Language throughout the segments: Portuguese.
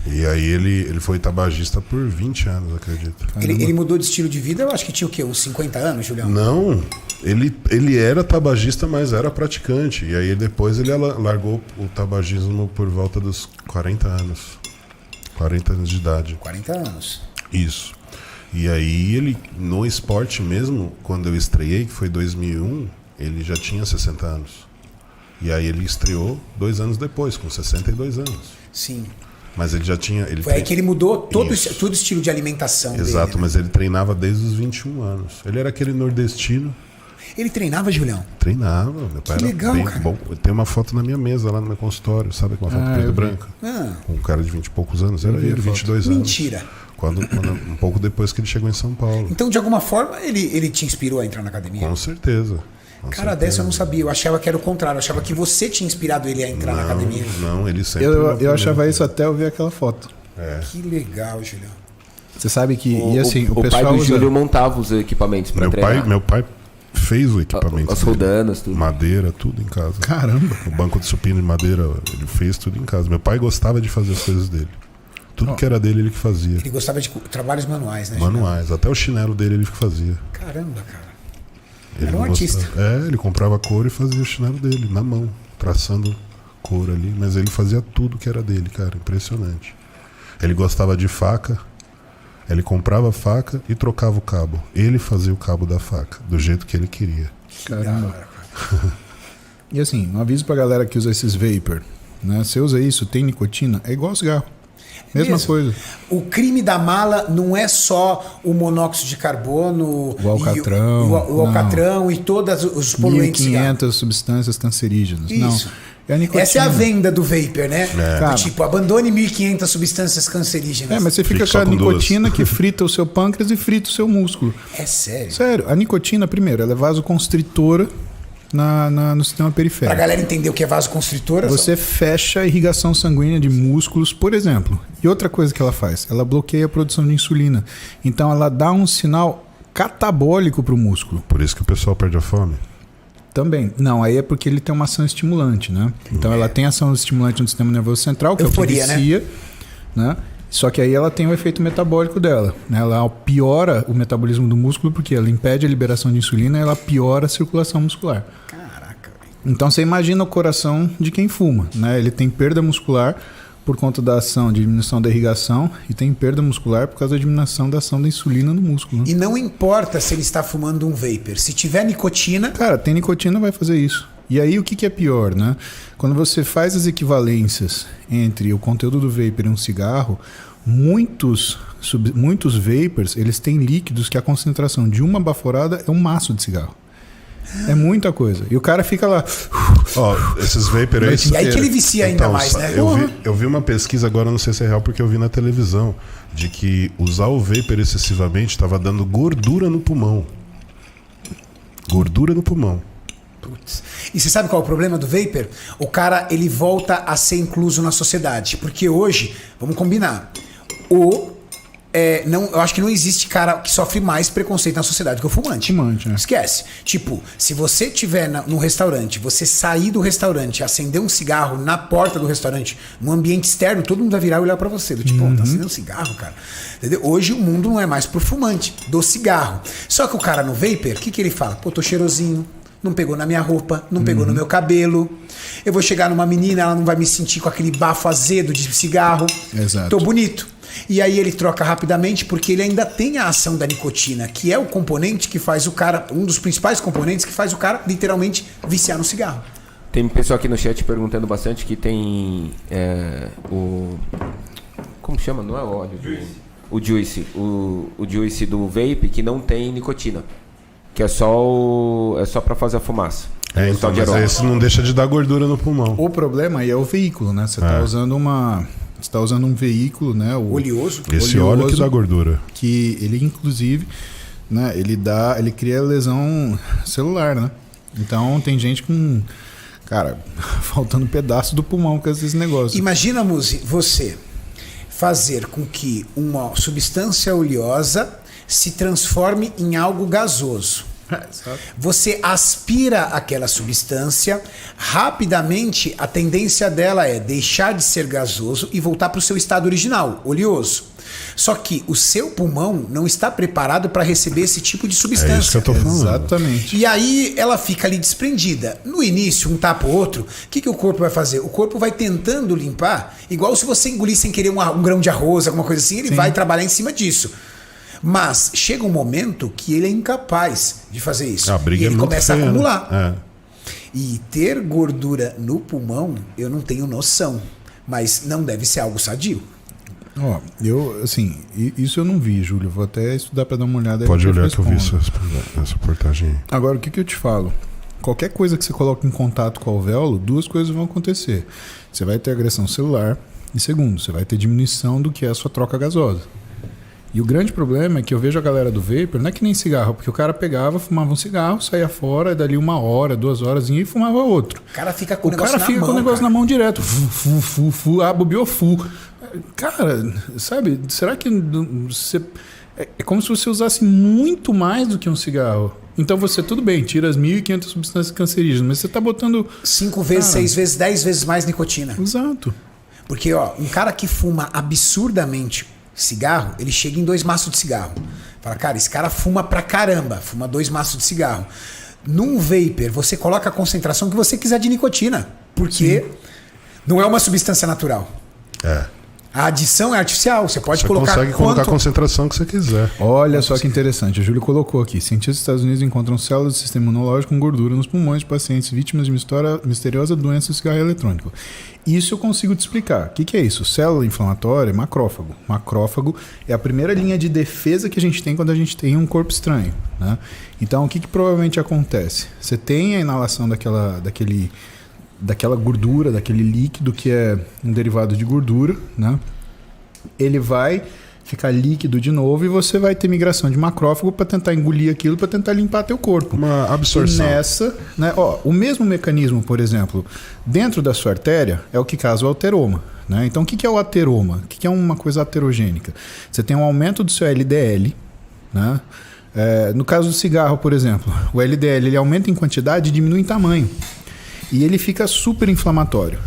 E aí ele foi tabagista por 20 anos, acredito. Ele mudou de estilo de vida, eu acho que tinha o quê? Uns 50 anos, Julião? Não, ele era tabagista, mas era praticante. E aí depois ele largou o tabagismo por volta dos 40 anos. 40 anos de idade. 40 anos. Isso. E aí ele, no esporte mesmo, quando eu estreiei, que foi 2001, ele já tinha 60 anos. E aí ele estreou 2 anos depois, com 62 anos. Sim. Mas ele já tinha... Foi aí que ele mudou todo o estilo de alimentação Exato, dele, né? mas ele treinava desde os 21 anos. Ele era aquele nordestino. Ele treinava, Julião? Treinava. Meu pai Que era legal, bem cara. bom. Tem uma foto na minha mesa lá no meu consultório, sabe? Com uma foto preta e branca. Com um cara de 20 e poucos anos. Era ele, 22 anos. Mentira. Quando, um pouco depois que ele chegou em São Paulo. Então, de alguma forma, ele te inspirou a entrar na academia? Com certeza. Cara, dessa eu não sabia. Eu achava que era o contrário. Eu achava que você tinha inspirado ele a entrar na academia. Não, ele sempre... Eu achava isso até eu ver aquela foto. Que legal, Julião. Você sabe que... O, e assim, o pessoal pai do usa... Júlio montava os equipamentos pra treinar. Meu pai fez o equipamento. As dele. rodanas, tudo. Madeira, tudo em casa. Caramba. O banco de supino de madeira, ele fez tudo em casa. Meu pai gostava de fazer as coisas dele. Tudo que era dele, ele que fazia. Ele gostava de trabalhos manuais, né, Julião? Manuais. Até o chinelo dele, ele que fazia. Caramba, cara. Ele Era um não artista. gostava. Ele comprava couro e fazia o chinelo dele, na mão, traçando couro ali. Mas ele fazia tudo que era dele, cara. Impressionante. Ele gostava de faca. Ele comprava a faca e trocava o cabo. Ele fazia o cabo da faca, do jeito que ele queria. Caramba. E assim, um aviso pra galera que usa esses vapor, né? Você usa isso, tem nicotina, é igual cigarro. Mesma coisa. O crime da mala não é só o monóxido de carbono, O alcatrão. o alcatrão e todos os poluentes. 1.500 substâncias cancerígenas. Isso. Não. É a nicotina. Essa é a venda do vapor, né? Cara. Tipo, abandone 1.500 substâncias cancerígenas. Mas você fica Fique com a só com nicotina que frita o seu pâncreas e frita o seu músculo. É sério. Sério, a nicotina, primeiro, ela é vasoconstritora no sistema Pra periférico. galera entender o que é vasoconstritora, Você fecha a irrigação sanguínea de músculos, por exemplo. E outra coisa que ela faz, ela bloqueia a produção de insulina. Então ela dá um sinal catabólico para o músculo. Por isso que o pessoal perde a fome. Também. Não, aí é porque ele tem uma ação estimulante, né? Então ela tem ação estimulante no sistema nervoso central, que Euforia, é o que vicia, né? Só que aí ela tem o efeito metabólico dela, né? Ela piora o metabolismo do músculo porque ela impede a liberação de insulina e ela piora a circulação muscular. Caraca, velho. Então você imagina o coração de quem fuma, né? Ele tem perda muscular por conta da ação de diminuição da irrigação e tem perda muscular por causa da diminuição da ação da insulina no músculo. Né? E não importa se ele está fumando um vapor. Se tiver nicotina... Cara, tem nicotina, vai fazer isso. E aí o que é pior, né? Quando você faz as equivalências entre o conteúdo do vapor e um cigarro, muitos vapors, eles têm líquidos que a concentração de uma baforada é um maço de cigarro. É muita coisa. E o cara fica lá... Esses vapor aí... E aí que ele vicia ainda mais, né? Eu vi uma pesquisa agora, não sei se é real, porque eu vi na televisão, de que usar o vapor excessivamente estava dando gordura no pulmão. Gordura no pulmão. Putz. E você sabe qual é o problema do vapor? O cara, ele volta a ser incluso na sociedade. Porque hoje, vamos combinar, eu acho que não existe cara que sofre mais preconceito na sociedade que o fumante. Né? Esquece. Tipo, se você estiver num restaurante, você sair do restaurante, acender um cigarro na porta do restaurante, num ambiente externo, todo mundo vai virar e olhar pra você. Do tipo, tá acendendo um cigarro, cara? Entendeu? Hoje o mundo não é mais pro fumante, do cigarro. Só que o cara no vapor, o que ele fala? Pô, tô cheirosinho. Não pegou na minha roupa, não pegou no meu cabelo. Eu vou chegar numa menina, ela não vai me sentir com aquele bafo azedo de cigarro. Exato. Tô bonito. E aí ele troca rapidamente porque ele ainda tem a ação da nicotina, que é o componente que faz o cara, um dos principais componentes que faz o cara literalmente viciar no cigarro. Tem pessoal aqui no chat perguntando bastante que tem como chama? Não é óleo? O juice. O juice do vape que não tem nicotina. Que é só para fazer a fumaça. Então, mas esse não deixa de dar gordura no pulmão. O problema aí é o veículo, né? Você tá usando Você está usando um veículo, né? Oleoso. Esse óleo que dá gordura. Que ele, inclusive, né? Ele cria lesão celular, né? Então tem gente com, cara, faltando pedaço do pulmão com esses negócios. Imagina, Muzi, você fazer com que uma substância oleosa se transforme em algo gasoso. Você aspira aquela substância, rapidamente a tendência dela é deixar de ser gasoso e voltar para o seu estado original, oleoso. Só que o seu pulmão não está preparado para receber esse tipo de substância. É isso que eu tô falando. Exatamente. E aí ela fica ali desprendida. No início, um tapa o outro, o que o corpo vai fazer? O corpo vai tentando limpar, igual se você engolir sem querer um grão de arroz, alguma coisa assim, ele vai trabalhar em cima disso. Mas chega um momento que ele é incapaz de fazer isso. A briga e ele é muito começa feia, a acumular. né? E ter gordura no pulmão, eu não tenho noção. Mas não deve ser algo sadio. Ó, isso eu não vi, Júlio. Vou até estudar para dar uma olhada. Pode aí olhar que eu vi respondo. essa reportagem aí. Agora, o que eu te falo? Qualquer coisa que você coloque em contato com o alvéolo, duas coisas vão acontecer. Você vai ter agressão celular e, segundo, você vai ter diminuição do que é a sua troca gasosa. E o grande problema é que eu vejo a galera do vapor, não é que nem cigarro, porque o cara pegava, fumava um cigarro, saía fora, e dali 1 hora, 2 horas e fumava outro. O cara fica com o O negócio cara na fica mão. com o negócio cara. na mão direto. Bobeou, Cara, sabe, será que você... É como se você usasse muito mais do que um cigarro. Então você, tudo bem, tira as 1.500 substâncias cancerígenas, mas você tá botando... 5 vezes, 6 vezes, 10 vezes mais nicotina. Exato. Porque, ó, um cara que fuma absurdamente cigarro, ele chega em 2 maços de cigarro. Fala, cara, esse cara fuma pra caramba, fuma 2 maços de cigarro. Num vapor, você coloca a concentração que você quiser de nicotina, porque não é uma substância natural. É. A adição é artificial, você pode Você colocar consegue colocar a quanto... concentração que você quiser. Olha só que interessante, o Júlio colocou aqui. Cientistas dos Estados Unidos encontram células do sistema imunológico com gordura nos pulmões de pacientes vítimas de misteriosa doença do cigarro eletrônico. Isso eu consigo te explicar. O que é isso? Célula inflamatória é macrófago. Macrófago é a primeira linha de defesa que a gente tem quando a gente tem um corpo estranho, né? Então, o que provavelmente acontece? Você tem a inalação daquela gordura, daquele líquido que é um derivado de gordura, né? Ele vai ficar líquido de novo e você vai ter migração de macrófago para tentar engolir aquilo, para tentar limpar teu corpo. Uma absorção. E nessa, né, o mesmo mecanismo, por exemplo, dentro da sua artéria é o que causa o ateroma, né? Então, o que é o ateroma? O que é uma coisa aterogênica? Você tem um aumento do seu LDL, né? No caso do cigarro, por exemplo, o LDL ele aumenta em quantidade e diminui em tamanho. E ele fica super inflamatório.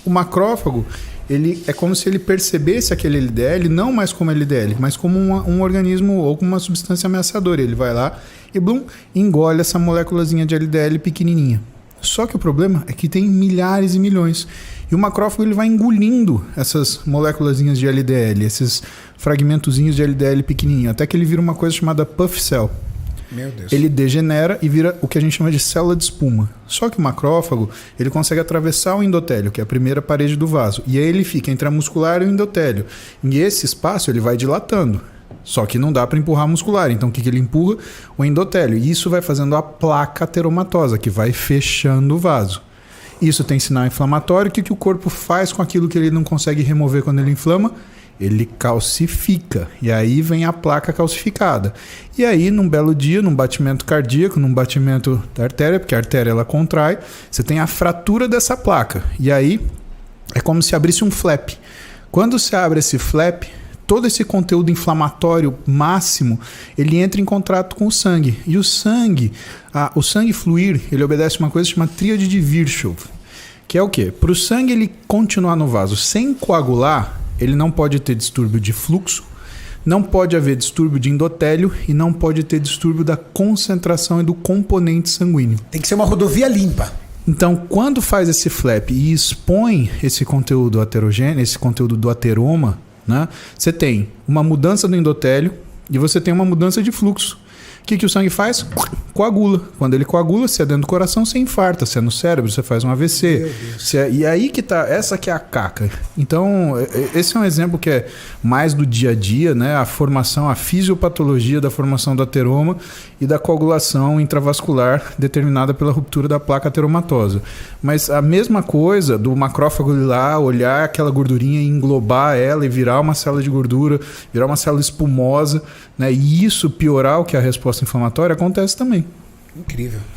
O macrófago, ele é como se ele percebesse aquele LDL, não mais como LDL, mas como um organismo ou como uma substância ameaçadora. Ele vai lá e engole essa moléculazinha de LDL pequenininha. Só que o problema é que tem milhares e milhões. E o macrófago ele vai engolindo essas moléculazinhas de LDL, esses fragmentozinhos de LDL pequenininho, até que ele vira uma coisa chamada puff cell. Meu Deus. Ele degenera e vira o que a gente chama de célula de espuma. Só que o macrófago, ele consegue atravessar o endotélio, que é a primeira parede do vaso. E aí ele fica entre a muscular e o endotélio. E esse espaço ele vai dilatando. Só que não dá para empurrar a muscular. Então o que ele empurra? O endotélio. E isso vai fazendo a placa ateromatosa, que vai fechando o vaso. Isso tem sinal inflamatório. O que o corpo faz com aquilo que ele não consegue remover quando ele inflama? Ele calcifica, e aí vem a placa calcificada. E aí, num belo dia, num batimento cardíaco, num batimento da artéria, porque a artéria ela contrai, você tem a fratura dessa placa. E aí, é como se abrisse um flap. Quando você abre esse flap, todo esse conteúdo inflamatório máximo, ele entra em contato com o sangue. E o sangue fluir, ele obedece uma coisa chamada tríade de Virchow, que é o quê? Para o sangue ele continuar no vaso sem coagular, ele não pode ter distúrbio de fluxo, não pode haver distúrbio de endotélio e não pode ter distúrbio da concentração e do componente sanguíneo. Tem que ser uma rodovia limpa. Então, quando faz esse flap e expõe esse conteúdo aterogêneo, esse conteúdo do ateroma, né, você tem uma mudança do endotélio e você tem uma mudança de fluxo. O que o sangue faz? Coagula. Quando ele coagula, se é dentro do coração, você infarta. Se é no cérebro, você faz um AVC. E aí que tá, essa que é a caca. Então, esse é um exemplo que é mais do dia a dia, né? A formação, a fisiopatologia da formação do ateroma e da coagulação intravascular determinada pela ruptura da placa ateromatosa. Mas a mesma coisa do macrófago ir lá, olhar aquela gordurinha e englobar ela e virar uma célula de gordura, virar uma célula espumosa, né? E isso piorar o que é a resposta inflamatória acontece também. Incrível.